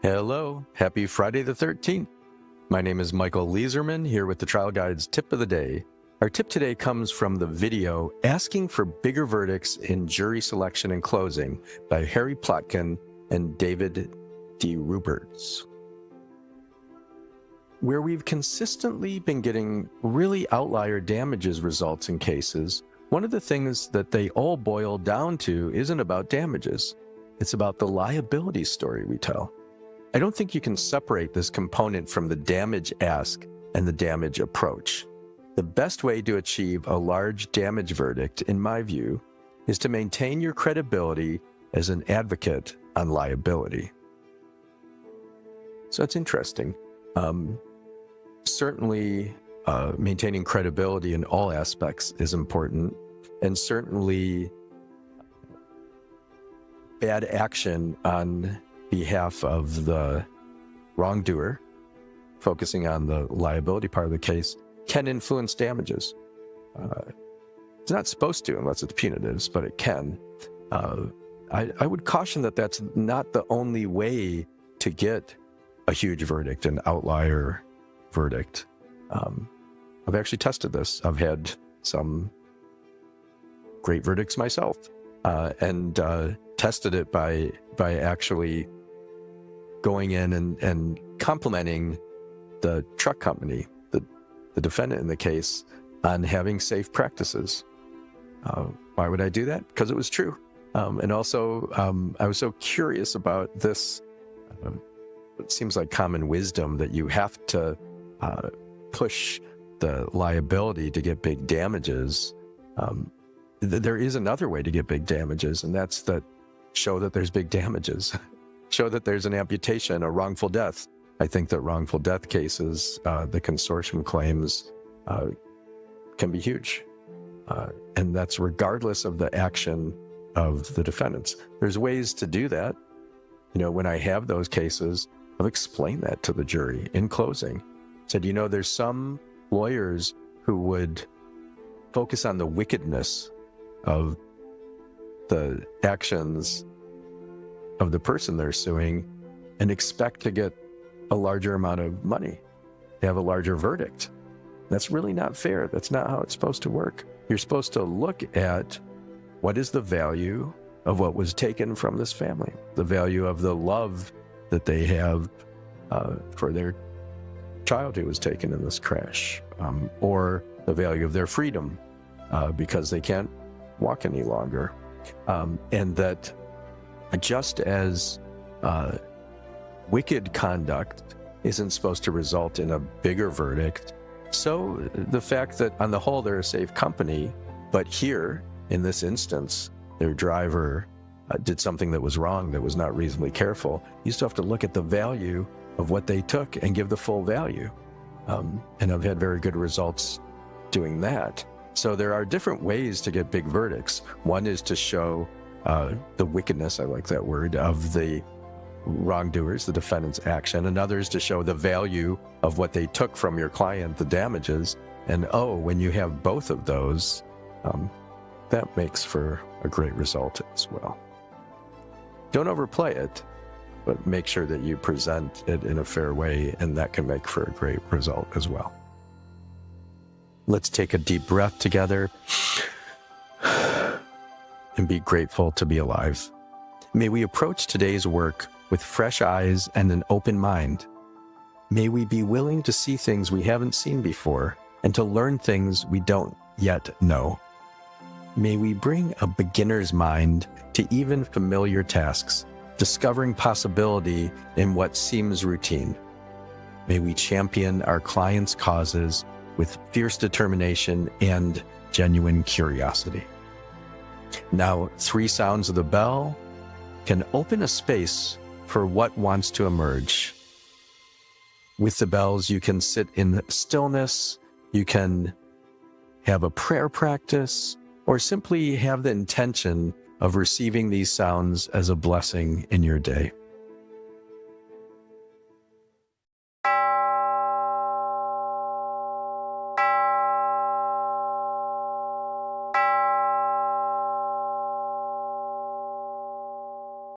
Hello, happy Friday the 13th. My name is Michael Leeserman, here with the Trial Guide's Tip of the Day. Our tip today comes from the video Asking for Bigger Verdicts in Jury Selection and Closing by Harry Plotkin and David D. Ruberts. Where we've consistently been getting really outlier damages results in cases, one of the things that they all boil down to isn't about damages. It's about the liability story we tell. I don't think you can separate this component from the damage ask and the damage approach. The best way to achieve a large damage verdict, in my view, is to maintain your credibility as an advocate on liability. So it's interesting. Certainly, maintaining credibility in all aspects is important, and certainly bad action on behalf of the wrongdoer, focusing on the liability part of the case, can influence damages. It's not supposed to unless it's punitives, but it can. I would caution that that's not the only way to get a huge verdict, an outlier verdict. I've actually tested this. I've had some great verdicts myself, and tested it by actually going in and complimenting the truck company, the defendant in the case, on having safe practices. Why would I do that? Because it was true. And also, I was so curious about this. It seems like common wisdom that you have to push the liability to get big damages. There is another way to get big damages, and that's that show that there's big damages. Show that there's an amputation, a wrongful death. I think that wrongful death cases, the consortium claims, can be huge. And that's regardless of the action of the defendants. There's ways to do that. You know, when I have those cases, I've explained that to the jury in closing. Said, you know, there's some lawyers who would focus on the wickedness of the actions of the person they're suing and expect to get a larger amount of money, to have a larger verdict. That's really not fair. That's not how it's supposed to work. You're supposed to look at what is the value of what was taken from this family, the value of the love that they have for their child who was taken in this crash, or the value of their freedom because they can't walk any longer. And that just as wicked conduct isn't supposed to result in a bigger verdict, so the fact that on the whole they're a safe company, but here, in this instance, their driver did something that was wrong, that was not reasonably careful, you still have to look at the value of what they took and give the full value. And I've had very good results doing that. So there are different ways to get big verdicts. One is to show the wickedness, I like that word, of the wrongdoers, the defendant's action. Another is to show the value of what they took from your client, the damages. And when you have both of those, that makes for a great result as well. Don't overplay it, but make sure that you present it in a fair way, and that can make for a great result as well. Let's take a deep breath together and be grateful to be alive. May we approach today's work with fresh eyes and an open mind. May we be willing to see things we haven't seen before and to learn things we don't yet know. May we bring a beginner's mind to even familiar tasks, discovering possibility in what seems routine. May we champion our clients' causes with fierce determination and genuine curiosity. Now, 3 sounds of the bell can open a space for what wants to emerge. With the bells, you can sit in stillness, you can have a prayer practice, or simply have the intention of receiving these sounds as a blessing in your day.